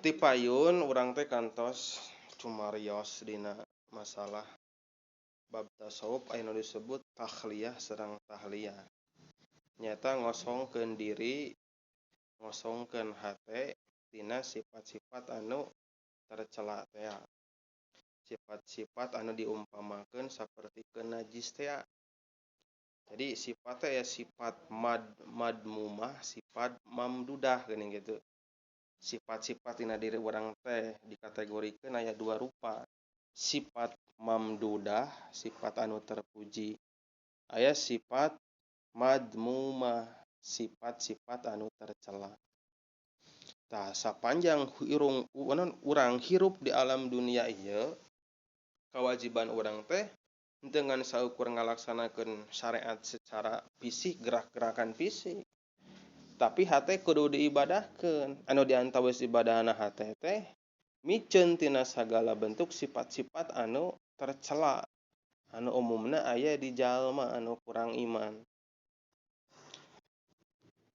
Ti payun urang teh kantos cumarios dina masalah bab tasawuf aya nu disebut takhliyah sareng tahliyah. Nyata ngosongkeun diri, ngosongkeun hate tina sifat-sifat anu tercela teh. Sifat-sifat anu diumpamakeun sapertikeun najis teh. Jadi sifat teh ya sifat madmumah, sifat mamdudah geuning gitu. Sifat-sifat tina diri urang teh dikategorikeun aya dua rupa. Sifat mamdudah, sifat anu terpuji. Aya sifat madmumah, sifat-sifat anu tercela. Tah sapanjang urang hirup di alam dunia ieu, kewajiban urang teh dengan saukur ngalaksanakeun syariat secara fisik, gerak-gerakan fisik. Tapi hate kudu diibadahkeun. Anu diantawis ibadahna hate teh miceun tina sagala bentuk sifat-sifat anu tercela. Anu umumna aya di jalma anu kurang iman.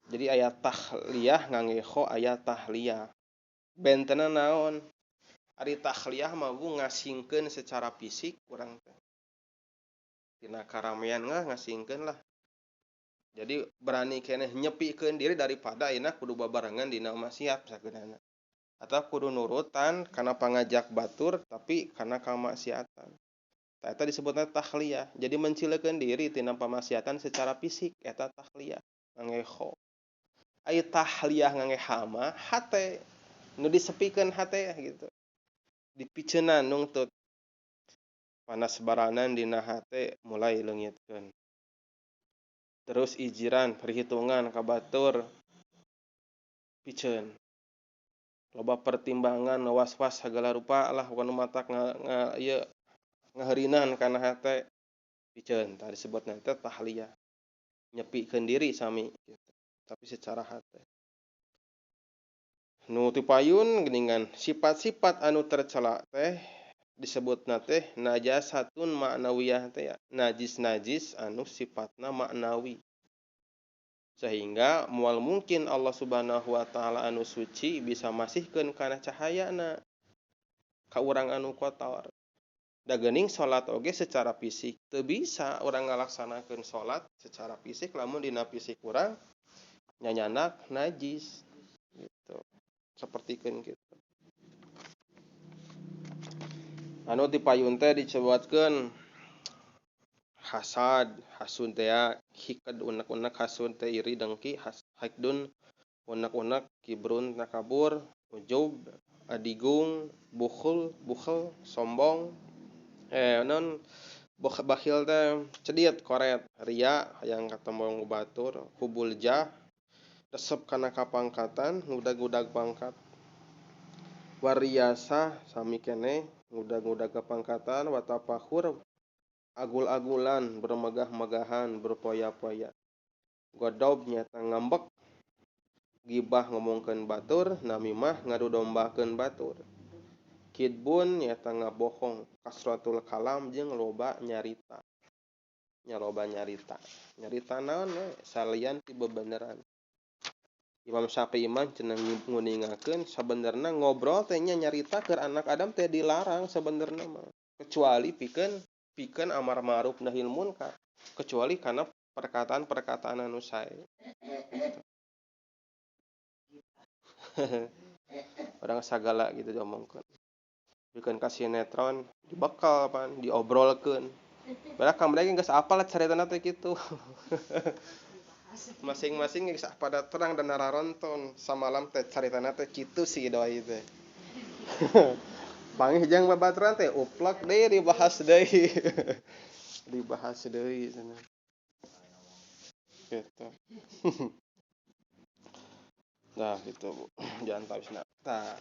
Jadi aya tahliyah nganggeho aya tahliyah. Bentenna naon? Ari tahliyah mah ngasingkeun secara fisik urang teh. Tina karamean ngasingkeun lah. Jadi berani keneh nyepikeun diri daripada ayeuna kudu babarengan dina maksiat sageunana. Atau kudu nurutan kana pangajak batur tapi kana kamaksiatan. Tah eta disebutna tahliyah. Jadi mencilekeun diri tina pamaksiatan secara fisik eta tahliyah, nganggeho. Ai tahliyah nganggeha mah hate nu disepikeun hate gitu. Dipiceunan nungtut panas baranan dina hate mulai leungitkeun. Terus ijiran perhitungan ka batur piceun. Loba pertimbangan was-was sagala rupa lah pokona matak ngaheurinan kana hate piceun. Tah disebutna teh tahliyah. Nyepikeun diri sami gitu. Tapi secara hate. Nu ti payun geuningan sifat-sifat anu tercela teh disebutna teh najasatun ma'nawiyah teh ya. Najis-najis anu sifatna maknawi. Sehingga moal mungkin Allah Subhanahu wa taala anu suci bisa masihkeun kana cahayana ka urang anu kotor. Da geuning salat oge secara fisik teu bisa urang ngalaksanakeun salat secara fisik lamun dina fisik urang nyanyanak najis gitu. Sapertikeun kitu. Anu ti payun teh dicobatkeun hasad, hasud teh hikad unek-unek hasud teh iri dengki, hasdun unek-unek kibrun takabur, ujub, adigung, bukhul, sombong. Bakhil teh cediet koret, ria hayang katembong batur, hubul jah, resep kana kapangkatan, ngudag-udag pangkat. Wariyasah sami keneh, ngudag-udag kapangkatan, watafahur agul-agulan, bermegah-megahan, berpoya-poya. Godob nyata ngambek, gibah ngomongkeun batur, namimah ngadudombakeun batur. Kidbun nyata ngabohong, kasratul kalam jeung loba nyarita. Nya loba nyarita. Nyarita naon we? Salian ti bebeneran. Imam Syafi'i mah cenah nguningakeun sabenerna ngobrol teh nya nyarita keur anak Adam teh dilarang sabenerna mah. Kecuali pikeun amar ma'ruf nahil munkar. Kecuali kana perkataan-perkataan anu sae. Orang sagala gitu diomongkeun. Bikeun ka sinetron dibekal pan, diobrolkeun. Padahal kamari geus apal caritana teh kitu. Masing-masing geus pada terang dan nararonton samalam teh caritana teh kitu si doi teh. Panghijang babaturan teh uplek deui dibahas deui. Dibahas deui cenah. Gitu. Nah, gitu Bu. Jangan tawisna. Tah.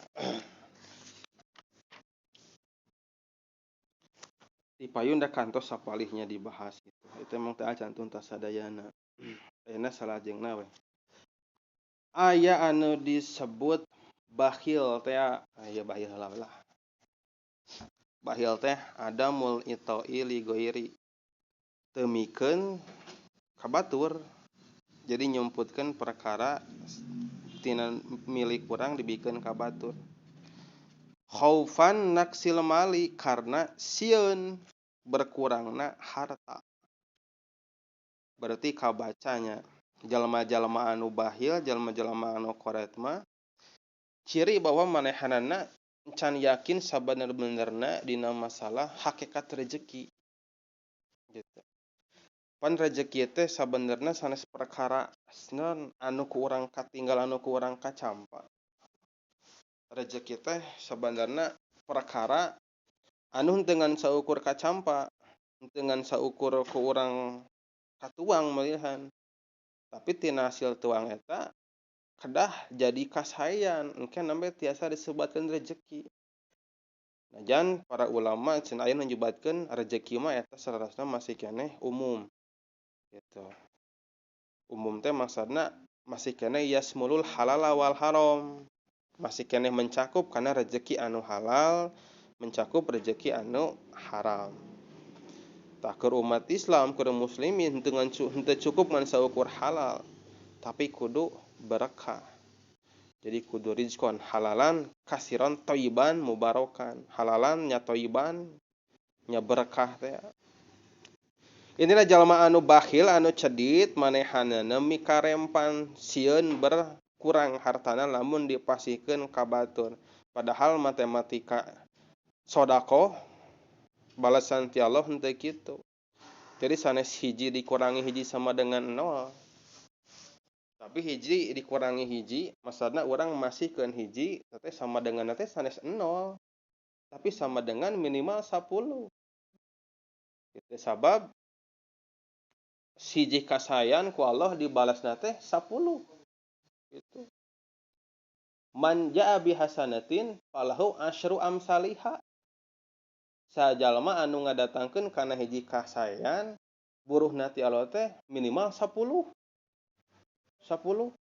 Ti payun da kantos sapalihnya dibahas gitu. Itu emang teu acan tuntas sadayana. Ayeuna salajengna we. Aya anu disebut bakhil teh aya bakhil lah. Bakhil teh adamul ita'i li ghairi. Teu mikeun ka batur. Jadi nyumputkeun perkara tina milik urang dibikeun ka batur. khaufan naksil mali karena sieun berkurangna harta. Berarti kabacanya jalma-jalma anu bahil, jalma-jalma anu koret mah ciri bahwa manehanana can yakin sabener-benerna dina masalah hakikat rezeki gitu. Pan rezeki teh sabenerna sanes perkara anu ku urang katinggal anu ku urang kacampa. Rezeki teh sabenerna perkara anu dengan saukur kacampa, dengan saukur ku urang katuang melihan. Tapi tina hasil tuang eta kedah jadi kasayan, engke nambe tiasa disebutkeun rezeki. Najan para ulama cenah aya nyebutkeun rezeki mah eta salasna masih keneh umum. Gitu. Umum teh maksudna masih keneh yasmulul halal wal haram. Masih keneh mencakup kana rezeki anu halal, mencakup rezeki anu haram. Tak keur umat Islam, keur muslimin dengan henteu cukup ngan saukur halal, tapi kudu berkah. Jadi kudu rizqon halalan kasiron thayyiban mubarakan. Halalan nya thayyiban nya berkah teh. Inilah jalma anu bakhil anu cedit manehanana mikarempan sieun berkurang hartana lamun dipasihkeun ka batur. Padahal matematika sodaqoh balasan ti Allah henteu kitu. Jadi sanes hiji dikurangi hiji sama dengan 0. Tapi hiji dikurangi hiji, maksudna urang masihkeun hiji teh sama dengan teh sanes 0. Tapi sama dengan minimal 10. Gitu sabab siji kasayan ku Allah dibalasna teh 10. Gitu. Man jaa bi hasanatin falahu asyru amsalihha. Sajalma anu ngadatangkeun kana hiji kasayan, buruhna ti Allah teh minimal 10. 10.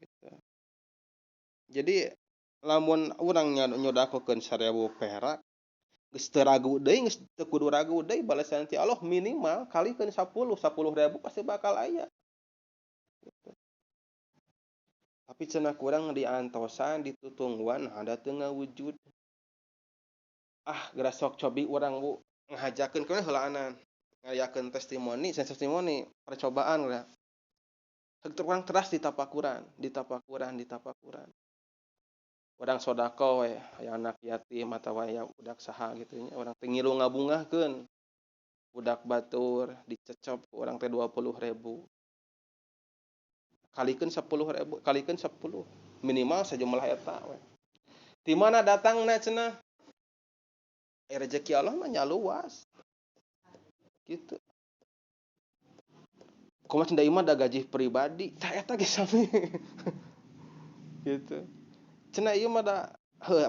Gitu. Jadi lamun urang nyodakokeun 1000 perak, geus teu ragu deui, geus teu kudu ragu deui balasan ti Allah minimal kalikeun 10, 10.000 pasti bakal aya. Gitu. Tapi cenah kurang diantosan ditutungguan ada teu ngawujud. Geura sok cobi urang bu ngahajakeun kana heulaanan. Ngayakeun testimoni percobaan geura. Tukang teras ditapakuran. Urang sodaqoh we, aya anak yatim atawa aya budak saha kitu nya, urang teh ngilu ngabungahkeun. Budak batur dicecop ku urang teh 20.000. Kalikeun 10 minimal sajumlah eta we. Ti mana datangna cenah? Rezeki Allah mah nya luas. Gitu. Kumaha cenah imah da gaji pribadi, tah eta ge sami. Gitu. Cenah ieu mah da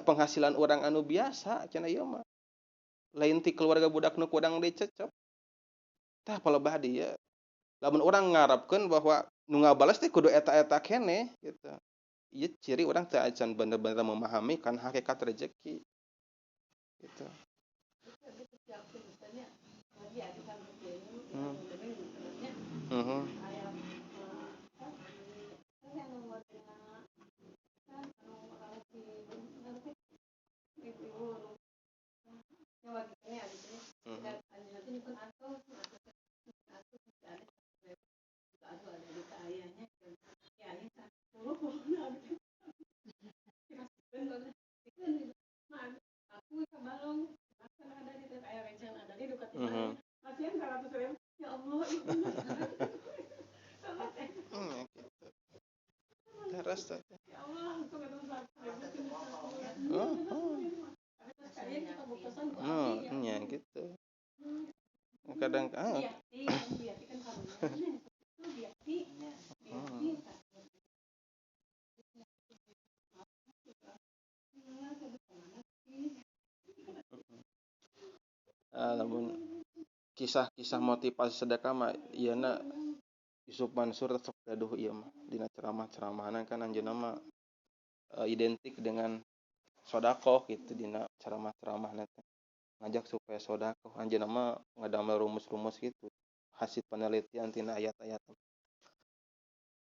penghasilan orang anu biasa cenah ieu mah. Lain ti keluarga budak nu kudang dicecep. Tah palebah dieu. Lamun urang ngarepkeun bahwa nu ngabalas teh kudu eta-eta keneh gitu. Ieu ciri urang teu acan bener-bener memahami kan hakikat rezeki. Gitu. Teras teh. Nya gitu. Kadang lamun kisah-kisah motivasi sedekah mah ieuna Yusuf Mansur sok gaduh ieu mah dina ceramah-ceramahna kan anjeunna mah identik dengan sedekah gitu dina ceramah-ceramahna teh. Ngajak supaya sedekah. Anjeunna mah ngadamel rumus-rumus gitu. Hasil penelitian tina ayat-ayat.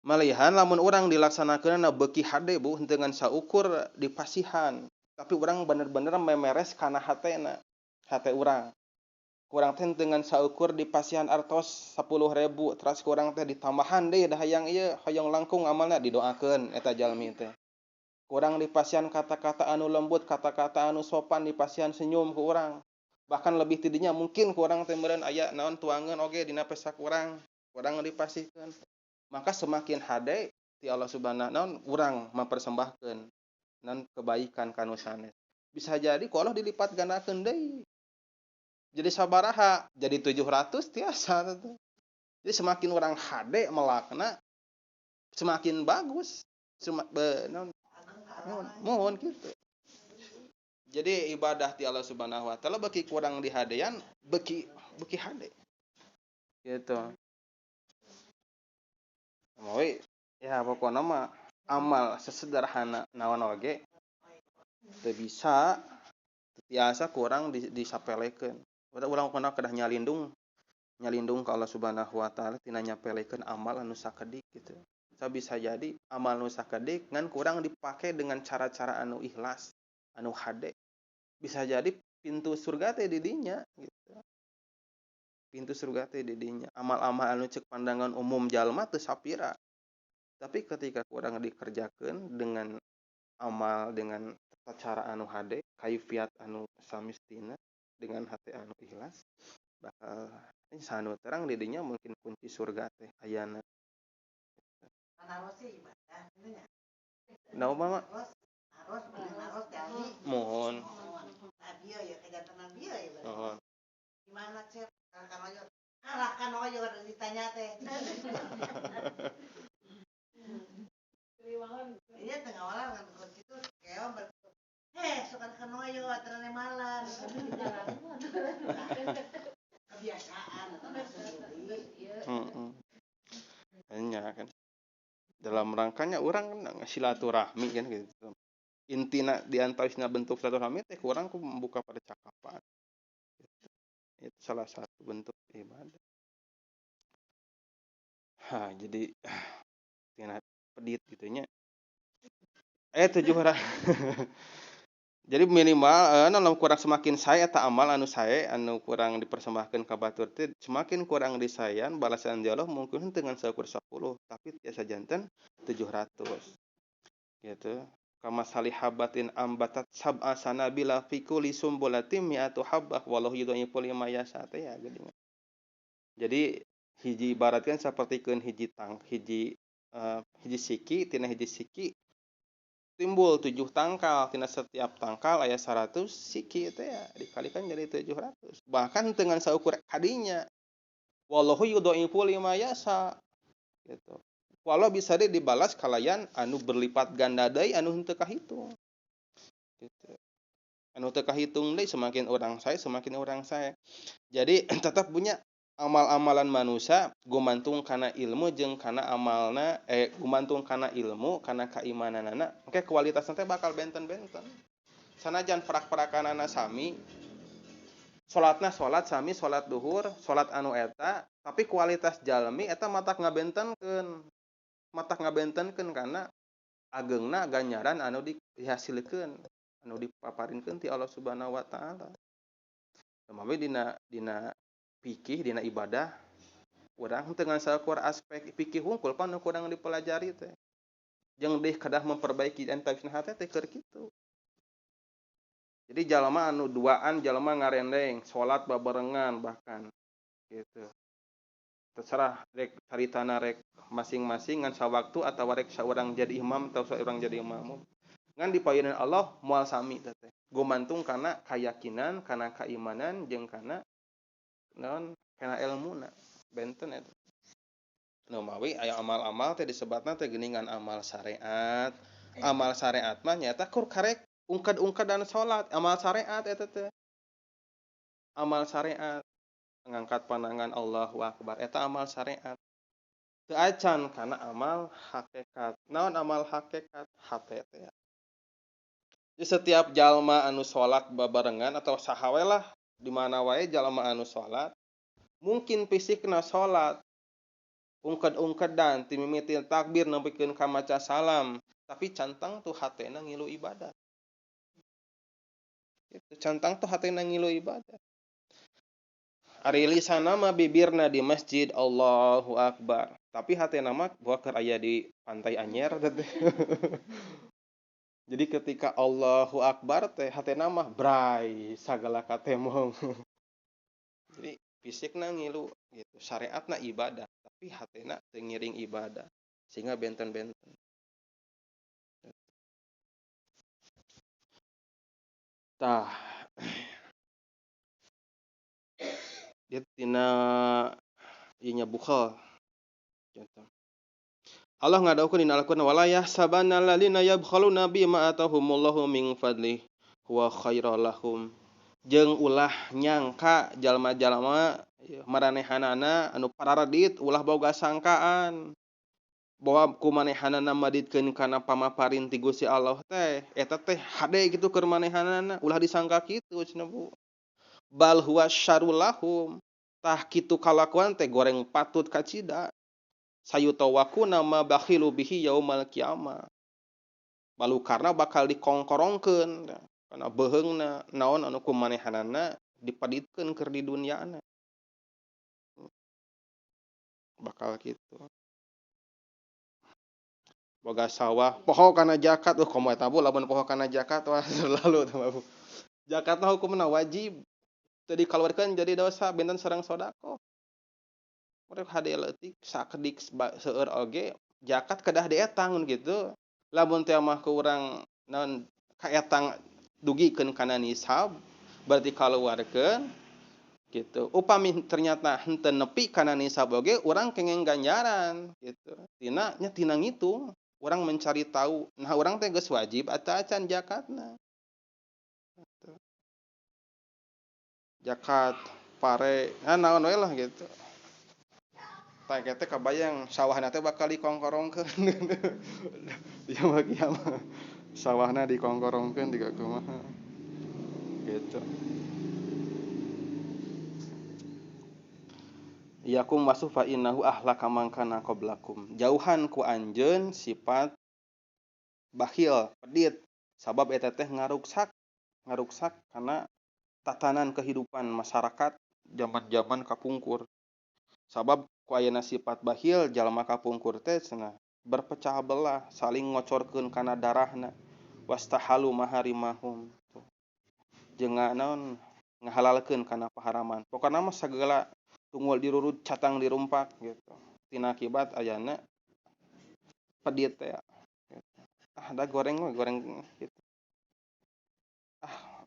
Malihan lamun urang dilaksanakeunna beuki hade bu dengan saukur dipasihan. tapi urang bener-bener memeres kana hatena hate urang teh dengan saukur di pasian artos 10.000 terus kurang teh ditambahan deh dah hayang ieu hoyong langkung amalna didoakeun eta jalmi teh kurang di pasian kata-kata anu lembut kata-kata anu sopan di pasian senyum ku urang bahkan lebih tidinya mungkin kurang teh meureun aya naon tuangeun oge dina pesak urang dipasihkeun maka semakin hade ti Allah Subhanahu naon urang mempersembahkeun naon kebaikan kanu sanes bisa jadi ku Allah dilipat gandakeun deui jadi sabaraha jadi 700 tiasa tuh. Jadi semakin orang hade melakna semakin bagus mohon gitu. Jadi ibadah ti Allah Subhanahu wa taala beki kurang di hadean beki hade. Gitu. Moy ya pokona mah amal sesederhana naon oge teu bisa tiasa kurang disapelekeun. Urang pernah kedah nyalindung ka Allah Subhanahu wa taala tina nyapelekeun amal anu sakedik gitu. Bisa jadi amal nu sakedik ngan kurang dipake dengan cara-cara anu ikhlas, anu hade. Bisa jadi pintu surga teh di dinya gitu. Pintu surga teh di dinya. Amal-amal anu ceuk pandangan umum jalma teu sapira. Tapi ketika kurang dikerjakeun dengan amal dengan tata cara anu hade, kaifiat anu samestina dengan hati anu ikhlas bakal sanu terang di dinya mungkin kunci surga teh ayana. Naon mama? Mohon. Mohon. Gimana cep? Kalahkan oyo ditanya teh. Iya tengah orang kan itu keong suka kanoyo atrane malan. Kebiasaan. Hanya kan dalam rangkanya orang kan silaturahmi kan gitu. Intina di antawisna bentuk silaturahmi teh kurang ku membuka percakapan. Itu salah satu bentuk ibadah. Jadi tina pedit gitunya. 700. Jadi minimal anu kurang semakin saya eta amal anu sae anu kurang dipersembahkeun ka batur teh semakin kurang disayan balasan di Allah mungkin dengan seukur 10 tapi tiasa janten 700 gitu kama salihabatin ambatat sab'a sanabila fi kulli sumbulatin mi'atu habbah wallahu yudhaifu liman yasha teh ya geuning. Jadi hiji ibaratkeun sapertikeun hiji siki tina hiji siki timbul 7 tangkal tina setiap tangkal aya 100 siki teh ya dikalikan jadi 700 bahkan dengan saukur hadinya wallahu yudhaifu liman yasha gitu. Walau bisa deh dibalas kalayan anu berlipat ganda deui anu henteu kahitung. Gitu. Anu teu kahitung deui semakin orang saya. Jadi tetap punya amal-amalan manusia gumantung kana ilmu jeung kana amalna gumantung kana ilmu kana keimananana engke kualitasna teh bakal benten-benten. Sanajan perak-perakanana sami salatna salat sami salat duhur salat anu eta tapi kualitas jalmi eta matak ngabentenkeun kana ageungna ganjaran anu dihasilkeun anu dipaparinkeun ti Allah Subhanahu wa taala. Tamawi dina fikih dina ibadah urang teu ngan saukur aspek fikih hungkul pan nu kurang dipelajari teh. Jeung deui kedah memperbaiki entawisna hate teh keur kitu. Jadi jalma anu duaan jalma ngarendeng salat babarengan bahkan gitu. Terserah rek caritana rek masing-masing ngan sawaktu atawa rek saurang jadi imam atau saurang jadi makmum. Ngan dipaeunan Allah moal sami teh. Gumantung kana keyakinan, kana keimanan jeung kana naon kana ilmuna. Benten eta. Nu mawi aya amal-amal teh disebatna teh geuningan amal syariat. Amal syariat mah nyaeta kur karek ungkad-ungkadan salat, amal syariat eta teh. Amal syariat ngangkat pandangan Allahu Akbar eta amal syariat teu acan kana amal hakikat naon amal hakikat hate teh di setiap jalma anu salat babarengan atau saha we lah di mana wae jalma anu salat mungkin fisikna salat ungked-ungkedan ti mimiti takbir nepikeun ka maca salam tapi cantang tuh hatena ngilu ibadah Gitu. Cantang tuh hatena ngilu ibadah. Ari lisanna mah bibirna di masjid Allahu Akbar. Tapi hatena mah buah keur aya di pantai anyar teh. Jadi ketika Allahu Akbar teh hatena mah bray sagala katemong. Jadi fisikna ngilu gitu. Syariatna ibadah, tapi hatena teu ngiring ibadah. Sehingga benten-benten. Tah, dia tina ieu nya bukhel. Contoh. Allah ngadaukeun dina Al-Qur'an wala yahsabanna alladziina yabkhaluna bima atahumullahu min fadlih huwa khairal lahum. Jeung ulah nyangka jalma-jalma maranehanana anu pararedit ulah boga sangkaan bahwa kumanehanana maditkeun kana pamaparin ti Gusti Allah teh eta teh hade kitu keur manehanana ulah disangka kitu cenah Bu. Bal huwa syarrul lahum. Tah kitu kalakuan teh goreng patut kacida. Sayutawakuna ma bakhilu bihi yaumal qiyamah. Balu karena bakal dikongkorongkeun kana beheungna naon anu kumanehanana dipaditkeun keur di dunyana. Bakal kitu. Boga sawah, poho kana zakat, komo eta Bu lamun poho kana zakat wah lalu tah Bu. Zakatna hukumna wajib. Teu dikaluarkeun jadi dosa benten sareng sedekah. Urang hade leutik sakedik seueur oge zakat kedah dietang mun kitu. Lamun teh mah ku urang naon kaetang dugikeun kana nisab berarti kaluarkeun gitu. Upami ternyata henteu nepi kana nisab oge urang kenging ganjaran gitu. Tina nya tina ngitung urang mencari tahu nah urang teh geus wajib atawa acan zakatna. Gitu. Zakat pare naon we lah gitu. Tah teh kabayang sawahna teh bakal dikongkorongkeun. Ieu mah kiamat. Sawahna dikongkorongkeun tiga kumaha. Gitu. Yakum wasuh fa innahu ahlaka man kana qablakum. Jauhan ku anjeun sifat bakhil, pedit. Sabab eta teh ngaruksak kana tatanan kehidupan masyarakat zaman-zaman kapungkur. Sabab ku ayeuna sifat bakhil jalma kapungkur teh cenah berpecah belah, saling ngocorkeun kana darahna. Wastahalu maharimahum. Jeung naon ngahalalkeun kana paharaman. Pokona mah sagala tunggul dirurut catang dirumpak gitu. Tina akibat ayana pedit teh. Gitu. Da goreng gitu.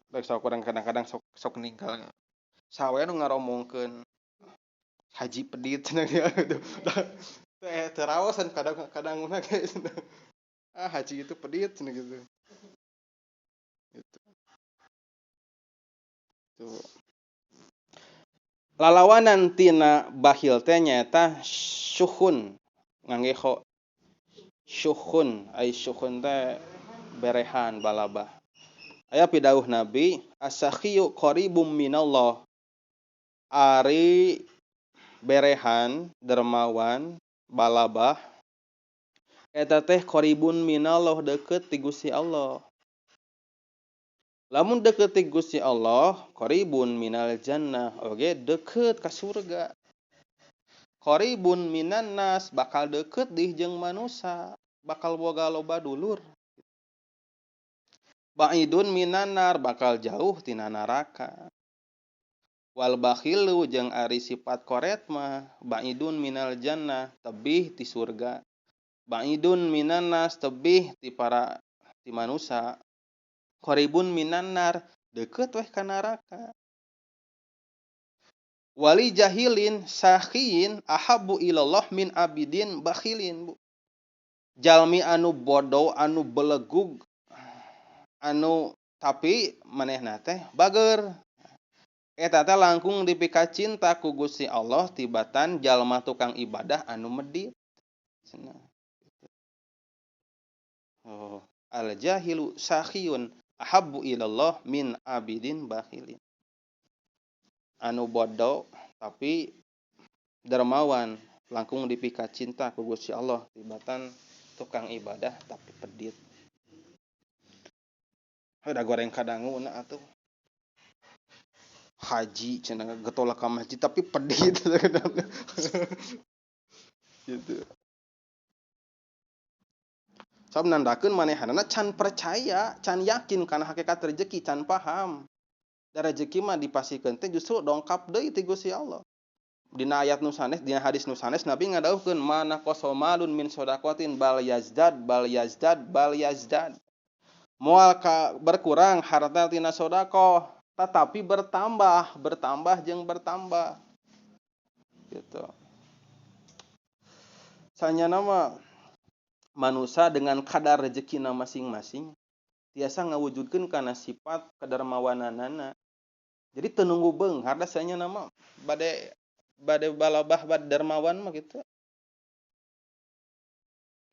Da sok urang kadang-kadang sok ninggal. Sawe nu ngaromongkeun haji pedit cenah gitu. Teh terawasan kadang-kadang mah geus. Haji itu pedit cenah gitu. Gitu. Tuh. Lalawanan tina bakhil teh nyaeta syuhun ngangge kho syuhun ai syuhun teh berehan balabah. Aya pidauh Nabi as-sakhiyu qaribum minallah. Ari berehan dermawan balabah eta teh qaribun minallah deukeut ti Gusti Allah. Lamun deukeut ti Gusti Allah, qaribun minal jannah, oge deukeut ka surga. Qaribun minan nas, bakal deukeut di jeung manusia, bakal boga loba dulur. Ba'idun minan nar, bakal jauh tina neraka. Wal bakhilu jeung ari sifat koret mah ba'idun minal jannah, tebih ti surga. Ba'idun minan nas, tebih ti manusia. Qaribun minan nar, deukeut weh ka neraka. Wali jahilin sakhiin ahabbu ilallah min abidin bakhilin. Jalmi anu bodoh, anu belegug, anu tapi manehna teh bager. Eta teh langkung dipika cinta ku Gusti Allah tibatan jalma tukang ibadah anu medit. Oh, al jahilu sakhiyun ahabbu ilallah min abidin bakhilin. Anu bodoh tapi dermawan langkung dipika cinta ku Gusti Allah tibatan tukang ibadah tapi pedit. Da goreng kadanguna atuh. haji cenah getolak ka masjid tapi pedih gitu. Sabab nandakeun manehanana can percaya, can yakin kana hakikat rezeki, can paham. Da rezeki mah dipasikeun teh justru dongkap deui ti Gusti Allah. Dina ayat nu sanes, dina hadis nu sanes Nabi ngadawuhkeun mana qasamalun min shadaqatin bal yazdad bal yazdad bal yazdad. Moal ka berkurang harta tina sedekah, tetapi bertambah jeung bertambah. Gitu. Sanyana mah manusia dengan kadar rezekina masing-masing tiasa ngawujudkeun kana sifat kadarmawananana. Jadi teu nunggu beunghar da sanyana mah bade balabah bade dermawan mah gitu.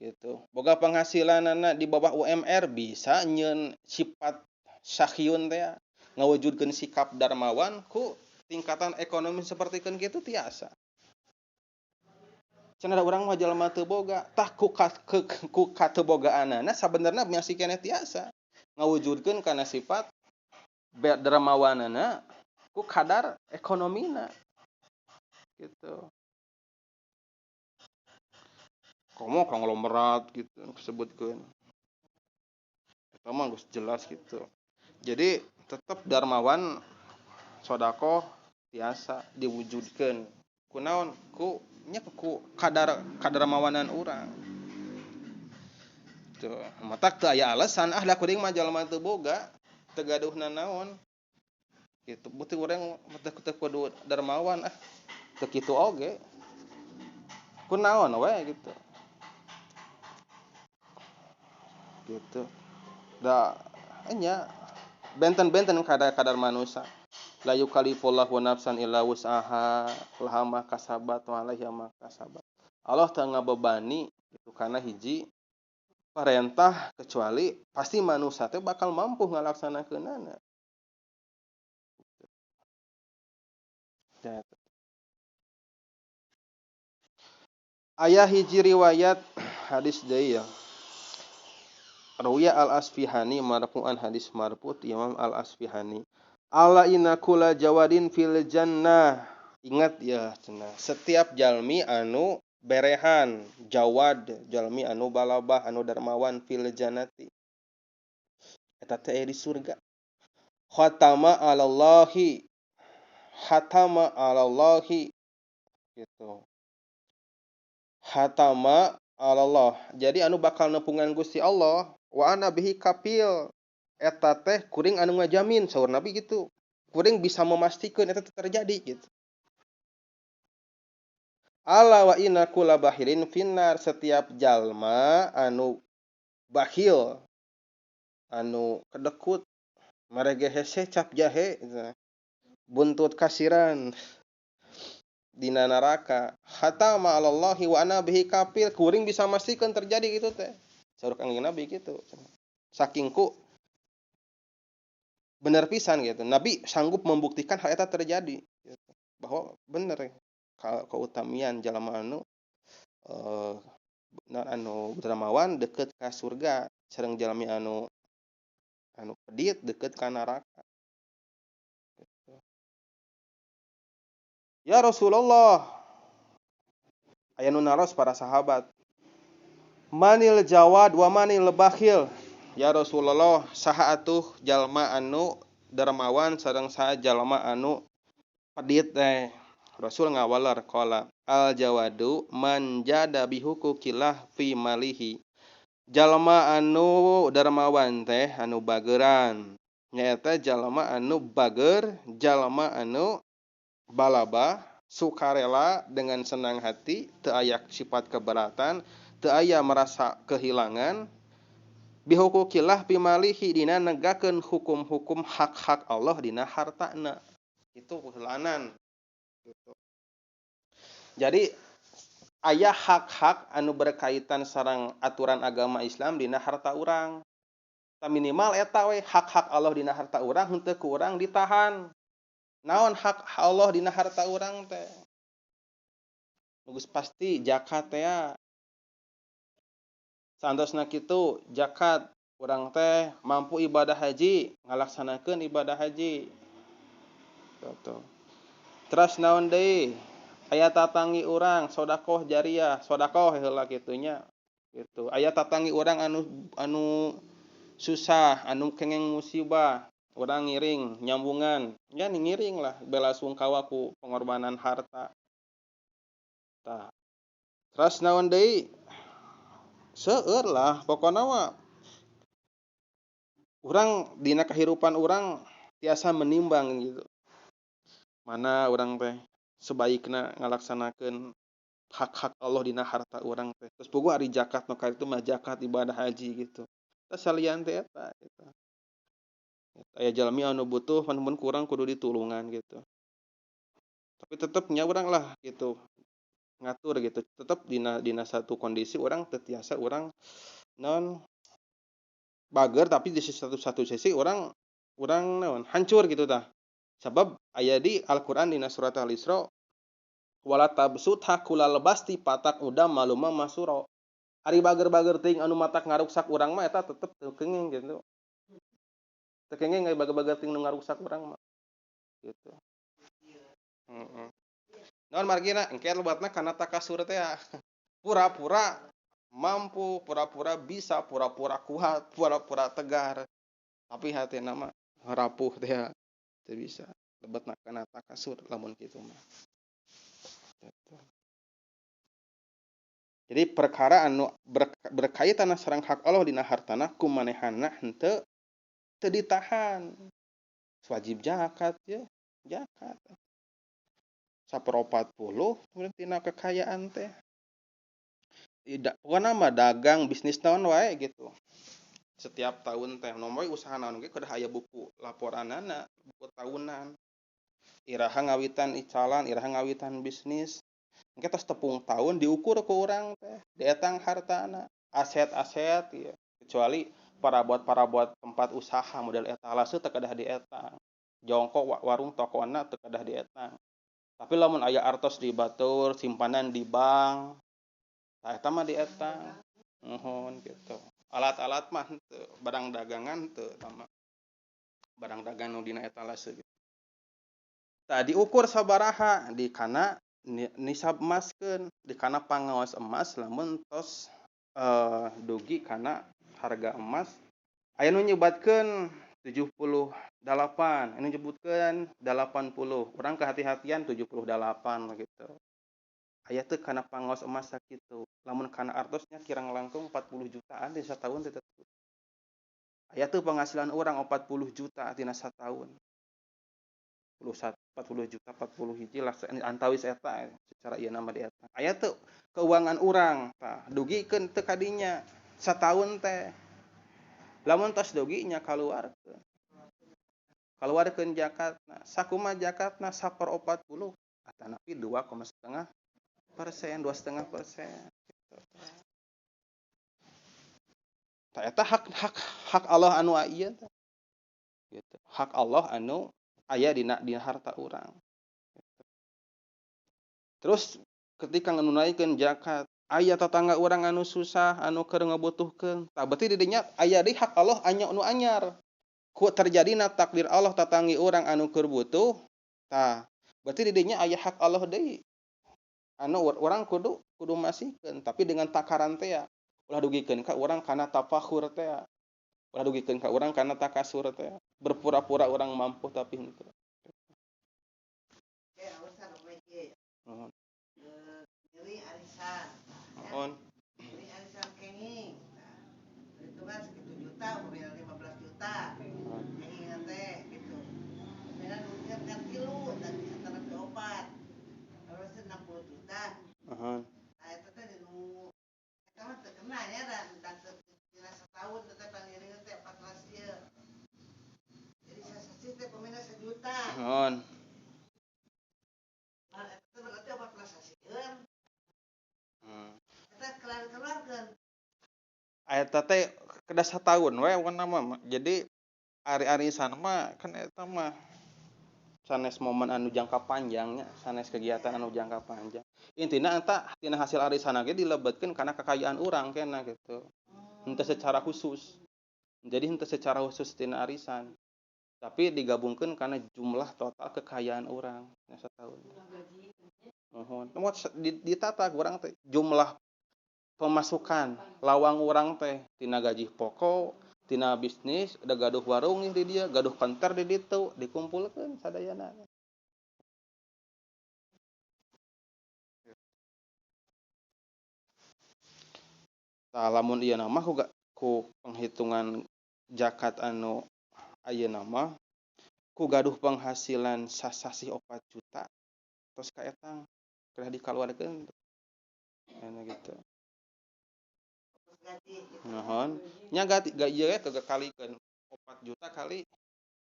Gitu. Boga penghasilanana di bawah UMR bisa nyeun sifat sahyun teh ngawujudkeun sikap darmawan ku tingkatan ekonomi sapertikeun kitu tiasa. Can ada urang mah jalma teu boga, tah ku katebogaanana sabenerna masih keneh tiasa ngawujudkeun kana sifat dermawanana ku kadar ekonomina. Gitu. Komo konglomerat gitu disebutkeun. Eta mah geus jelas gitu. Jadi tetep darmawan sodako tiasa diwujudkeun. Kunaon? Ku kadarmawanan urang. Tuh, matak teu aya alasan da kuring mah jalma teu boga, teu gaduhna naon. Gitu. Beuteung urang teu kudu darmawan teu kitu oge. Kunaon we gitu. Gitu. Da nya benten-benten kadar manusia. La yukallifullahu nafsan illa wus'aha laha ma kasabat wa 'alaiha ma kasabat. Allah teu ngabebani itu kana hiji perintah kecuali pasti manusia teh bakal mampu ngalaksanakeunana. Aya hiji riwayat hadis deui ya. Rawiya al-Asfihani marfu'an hadis marfu' Imam al-Asfihani. Ala inna kula jawadin fil jannah. Ingat ya cenah. Setiap jalmi anu berehan, jawad, jalmi anu balabah, anu darmawan fil jannati. Eta teh di surga. Khatama 'alallahi. Hatama 'alallahi. Gitu. Hatama 'alallah. Jadi anu bakal nepungan Gusti Allah wa ana bihi kafil. Eta teh kuring anu ngajamin saur Nabi gitu. Kuring bisa memastikan eta terjadi gitu. Ala wa inna kula bahirin finnar, setiap jalma anu bakhil anu kedekut merege hese cap jahe buntut kasiran dina neraka. Hatta ma Allahi wa ana bihi kafil, kuring bisa memastikan terjadi gitu teh. Saur Kangjeng Nabi gitu. Saking ku bener pisan gitu. Nabi sanggup membuktikan hal eta terjadi gitu. Bahwa bener keutamian jalma anu anu dermawan deket ka surga sareng jalmi anu pedit deket ka neraka. Gitu. Ya Rasulullah, aya nu naros para sahabat. Manil jawad wa manil bakhil. Ya Rasulullah, saha atuh jalma anu dermawan sareng saha jalma anu pedit teh. Rasul ngawalar qala al jawadu man jada bihuquqillah fi malihi. Jalma anu dermawan teh anu bageuran nyaeta jalma anu bager, jalma anu balabah, sukarela dengan senang hati, teu aya sifat keberatan, teu aya merasa kehilangan. Bihuquqillah fi malihi dina negakeun hukum-hukum hak-hak Allah dina hartana. Itu heulanan. Gitu. Jadi aya hak-hak anu berkaitan sareng aturan agama Islam dina harta urang. Minimal eta we hak-hak Allah dina harta urang henteu ku urang ditahan. Naon hak Allah dina harta urang teh? Geus pasti zakat teh. Santosna kitu zakat urang teh mampu ibadah haji, ngalaksanakeun ibadah haji. gitu. Terus naon deui? Aya tatangi urang sodakoh jariah, sodakoh heula kitunya. Gitu. Aya tatangi urang anu susah, anu kengeng musibah, urang ngiring nyambungan. Ya ngiring lah bela sungkawa ku pengorbanan harta. Tah. Terus naon deui? Seueur lah pokona mah urang dina kahirupan urang tiasa menimbang gitu. Mana urang teh sebaikna ngalaksanakeun hak-hak Allah dina harta urang teh. Terus puguh ari zakat nu ka itu mah zakat ibadah haji gitu. Tah salian teh eta gitu. Aya jalmi anu butuh mun kurang kudu ditulungan gitu. Tapi tetep nya urang lah gitu ngatur gitu. Tetep dina satu kondisi urang teu tiasa urang naon bager tapi di satu sisi urang naon hancur gitu tah. Sabab aya di Al-Qur'an dina surat Al-Isra wala tabsutha kullal basti patak udam maluma masuro. Ari bager-bager teuing anu matak ngaruksak urang mah eta tetep teu kenging gitu. Teu kenging aya bager-bager teuing nu ngaruksak urang mah gitu. Heeh. Naon margina engke lobatna kana takasur teh pura-pura mampu, pura-pura bisa, pura-pura kuat, pura-pura tegar. Tapi hatina mah rapuh teh teu bisa. Lebetna kana takasur lamun kitu mah. Gitu. Jadi perkara anu berkaitan sareng hak Allah dina hartana kumanehanna henteu teu ditahan. Wajib zakat ya, zakat. 1/40 kemudian tina kekayaan teh. Tidak, pokona mah dagang bisnis naon wae gitu. Setiap tahun teh nomor usaha naon ge kudu aya buku laporanana, buku tahunan. Iraha ngawitan icalan, iraha ngawitan bisnis. Engke tos tepung tahun diukur ku urang teh, dietang hartana, aset-aset ieu. Kecuali parabuat tempat usaha model etalase teu kedah dietang. Jongkok warung tokona teu kedah dietang. Tapi lamun aya artos di batur, simpanan di bank, tah eta mah dietang. Nuhun gitu. Alat-alat mah henteu, barang dagangan teu eta mah. Barang dagang nu dina etalase gitu. Tah diukur sabaraha di kana nisab emaskeun, di kana pangaos emas lamun tos dugi kana harga emas. Aya nu nyebatkeun 78, anu nyebutkeun 80. Urang kehati-hatian 78 gitu. Aya teu kana pangaos emas sakitu. Lamun kana artosnya kirang langkung 40 jutaan di sataun teh tetep. Aya teu penghasilan urang 40 juta tina sataun. 40 juta 40 hiji lah antawis eta secara ieu nama di eta. Aya teu keuangan urang tah dugikeun teu kadinya sataun teh. Lamun tos dugi nya kaluarkeun. Kaluarkeun zakatna. Sakumaha zakatna 1/40. Atanapi 2,5%, 2,5%. Tah eta hak Allah anu ieu teh. Gitu. Hak Allah anu aya dina harta urang. Terus ketika nunaikeun zakat, aya tetangga urang anu susah, anu keur ngabutuhkeun, tah berarti di dinya aya deui hak Allah nu anyar. Ku terjadina takdir Allah tatangi urang anu keur butuh, tah berarti di dinya aya hak Allah deui. Anu urang kudu masihkeun, tapi dengan takaran teh ulah dugikeun ka urang kana tafakhur teh. Ulah dugikeun ka urang kana takasur teh. Berpura-pura urang mampu tapi henteu. Nuhun. Nyeri arisan. Nuhun. Nyeri arisan kenging. Itu kan 1 juta, mobil 15 juta. Kenging teh gitu. Kemudian duitnya kan kilu tadi antara ke opat. Terus 60 juta. Nuhun. Nah itu teh nu eta mah teu kena nya dan dina setahun teh pangiringan teh 14 ieu. Jadi sasasi teh pemina 1 juta. Nuhun. Berarti 14 sasieun. Eta keluarkeun. Eta teh kedah sataun we pokona mah. Jadi ari-arisan mah kan eta mah sanes momen anu jangka panjangnya, sanes kegiatan anu jangka panjang. Intina eta tina hasil arisan ge dilebetkeun kana kekayaan urang keneh gitu. Henteu secara khusus. Jadi henteu secara khusus tina arisan. Tapi digabungkan karena jumlah total kekayaan orang setahun. Mohon. Ditata orang teh jumlah pemasukan lawang orang teh tina gaji pokok, tina bisnis, ada gaduh warung di dia, gaduh konter di ditu, dikumpulkan sadayana. Tah lamun ieu nama ku penghitungan zakat anu ayeuna mah ku gaduh penghasilan sasasi 4 juta terus ka etang keur dikaluarkeun anu gitu. Naon? Nya ieu ge kekalikeun 4 juta kali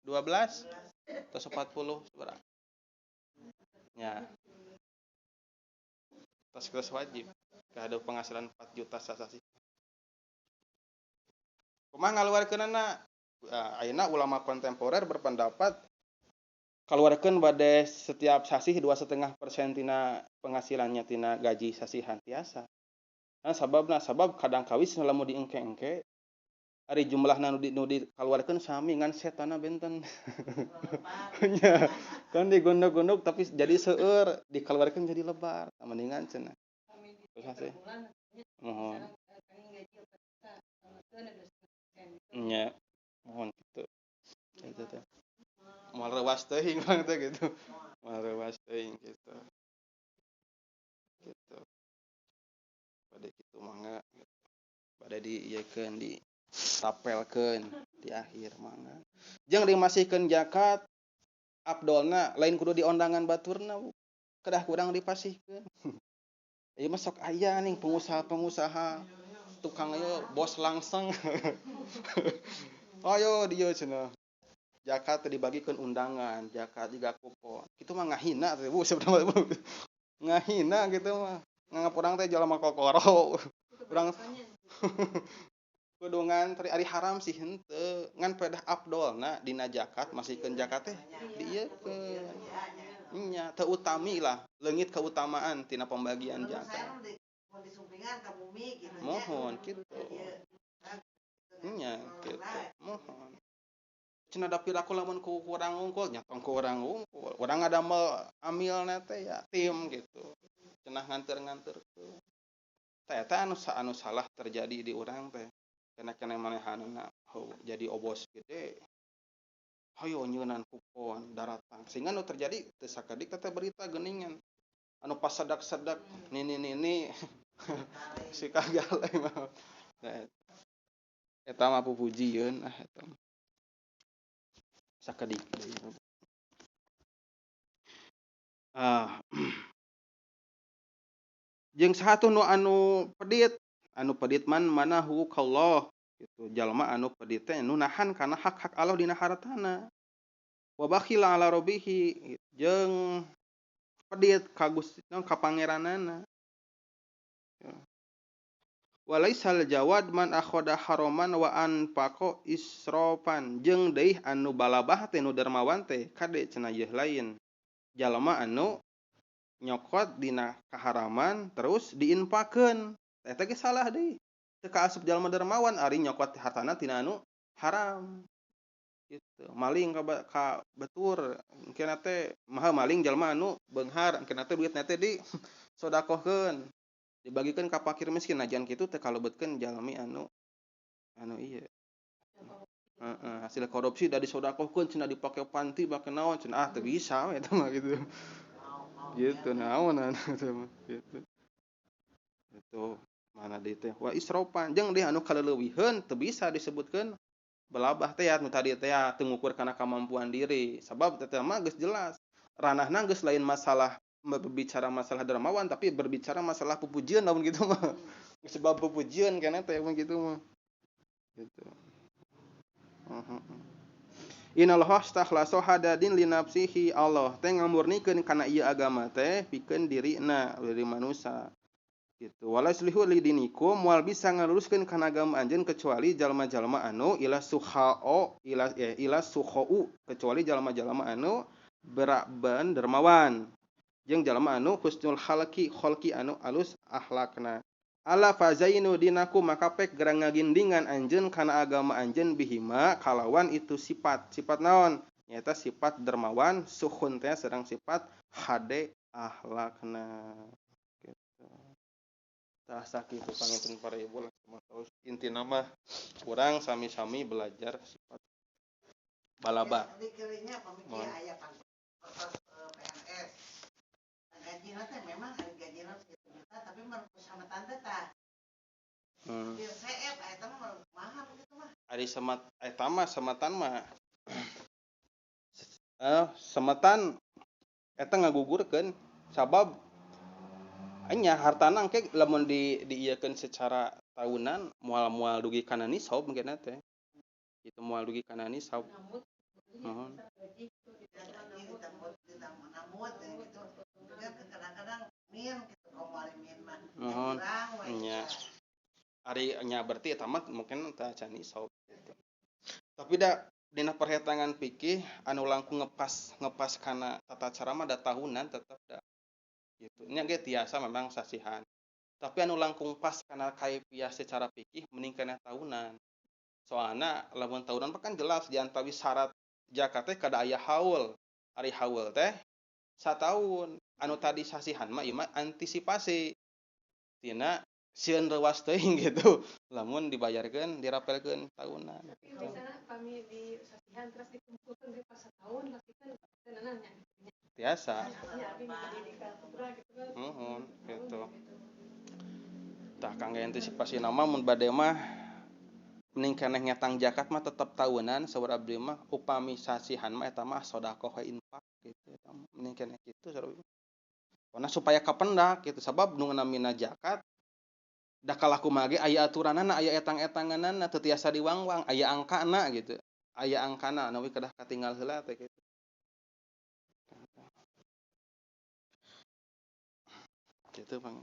12 terus 40 sabaraha? Nya terus wajib gaduh penghasilan 4 juta sasasi. Kumaha ngaluarkeunana? Ayeuna ulama kontemporer berpendapat kaluarkeun bade setiap sasih 2,5% tina penghasilannya tina gaji sasihan tiasa. Nah, sabab kadang kawis lamun diengke-engke ari jumlahna nu dikaluarkeun sami ngan setana benten. Nya kan digondok-gondok tapi jadi seueur dikaluarkeun jadi lebar. Mendingan cenah. Terus mohon. Nya mohon kitu. Gitu teh. Moal reuwas teuing urang teh gitu. Moal reuwas teuing gitu. Gitu. Bade kitu mangga bade diieukeun ditapelkeun di akhir mangga. Jeung dimasihkeun zakat afdolna lain kudu di ondangan baturna kedah kurang dipasihkeun. Ieu mah sok aya ning pengusaha-pengusaha tukang ieu bos langseng. Ayo dieu cenah. Zakat teh dibagikeun undangan, zakat juga kupon. Kitu mah ngahina teh Bu sebenarnya Bu. Ngahina gitu mah. Nganggap urang teh jalma kokoro. Urang kudu ngantri ari haram sih henteu. Ngan pedah afdolna dina zakat masihkeun zakat teh dieukeun. Nya teu utami lah, leungit keutamaan tina pembagian zakat. Mohon kitu. Nya kitu. Mohon. Cenah da piraku lamun ku urang unggul nya tong ku urang unggul. Urang ngadamel amilna teh ya tim gitu. Cenah nganter-nganterkeun. Tah eta anu salah terjadi di urang teh. Kena manehanna jadi obos gede. Hayo nyeunan kupon daratang. Sehingga nu terjadi teu sakedik teh berita geuningan. Anu pas sedak-sedak nini si kagale mah. Eta mah pupujieun eta. Sakedik deui. Jeung satu nu anu pedit manahu kallah gitu. Jalma anu pedit teh nu nahan kana hak-hak Allah dina hartana. Wa bakhila ala rabbihi jeung pedit ka Gustina ka pangeranana. Walaisal jawad man akhoda haroman wa anfaqo israfan jeung deui anu balabah teh nu dermawan teh kade cenah yeuh lain. Jalma anu nyokot dina kaharaman terus diinfakeun. Eta ge salah deui. Teu kaasup jalma dermawan ari nyokot hartana tina anu haram. Gitu. Maling ka batur engke teh maha maling jalma anu beunghar engke teh duitna teh di sodakohkeun. Dibagikeun ka fakir miskin najan kitu teh kalebetkeun jalmi anu ieu. Hasil korupsi da disodakohkeun cenah dipake panti pake naon cenah teu bisa we eta mah gitu. Gitu naon eta mah gitu. Itu mana deui teh wa israfan jeung deui anu kaleuweuhan teu bisa disebutkeun balabah teh anu tadi teh teu ngukur kana kemampuan diri. Sabab teh mah geus jelas. Ranahna geus lain masalah berbicara masalah dermawan tapi berbicara masalah pupujieun namun gitu mah. Sebab pupujieun kana teh gitu mah. Gitu. Innal hastakhlaso hadadin li nafsihi Allah teh ngamurnikeun kana ieu agama teh pikeun dirina diri manusia. Gitu. Walaslihu lidinikum moal bisa ngaluruskeun kana agama anjeun kecuali jalma-jalma anu ila sukhau kecuali jalma-jalma anu beraban dermawan jeung jalma anu husnul khalqi anu alus akhlakna. ala fazainu dinaku maka pek gerang ngagindingan anjeun kana agama anjeun bihima kalawan itu sifat naon nyata sifat dermawan suhun teh sedang sifat hade akhlakna gitu. Tah sakitu panginten para ibu lah terus intina mah urang sami-sami belajar sifat balaba. Dikirinya pemikiran aya PNS. Gajina teh memang ada gajina segitu juta tapi menurut sama tante tah. Dia CF eta mah mahal gitu mah. Ari sematan mah semetan eta ngagugurkeun sabab anya hartana engke lamun diieukeun secara tahunan moal dugi kana nisab mungkin teh. Itu moal dugi kana nisab. Mohon. Kadang-kadang min gitu komal min mah. Mohon. Nya. Ari nya berarti eta mah mungkin tah can nisab gitu. Tapi da dina perhitungan fikih anu langkung ngepas kana tata cara mah da tahunan tetep da gitu. Nya ge tiasa memang sasihan. Tapi anu langkung pas kana kaifiah secara fikih mending kana tahunan. Soalna lamun tahunan mah kan jelas di antawis syarat zakat teh kada aya haul. Ari haul teh sataun. Anu tadi sasihan mah ieu mah antisipasi. Tina sieun reuas teuing gitu. Lamun dibayarkeun dirapelkeun tahunan. Tapi misalnya kami di sasihan terus dikumpulkan di pas setahun pasti kan nanya. Tiasa. Ya, abi di kalkura gitu kan. Gitu. Tah kangge antisipasi nama mun bade mah mending keneh ngetang zakat mah tetep tahunan saur abdi mah upami sasihan mah eta mah sedekah infak gitu eta mending keneh kitu saur abdi. Karena supaya kapendak gitu sabab nu ngamina zakat da kalaku mah ge aya aturanana aya etang-etanganana teu tiasa diwangwang aya angkana gitu. Aya angkana anu kedah katinggal heula teh gitu. Gitu Bang.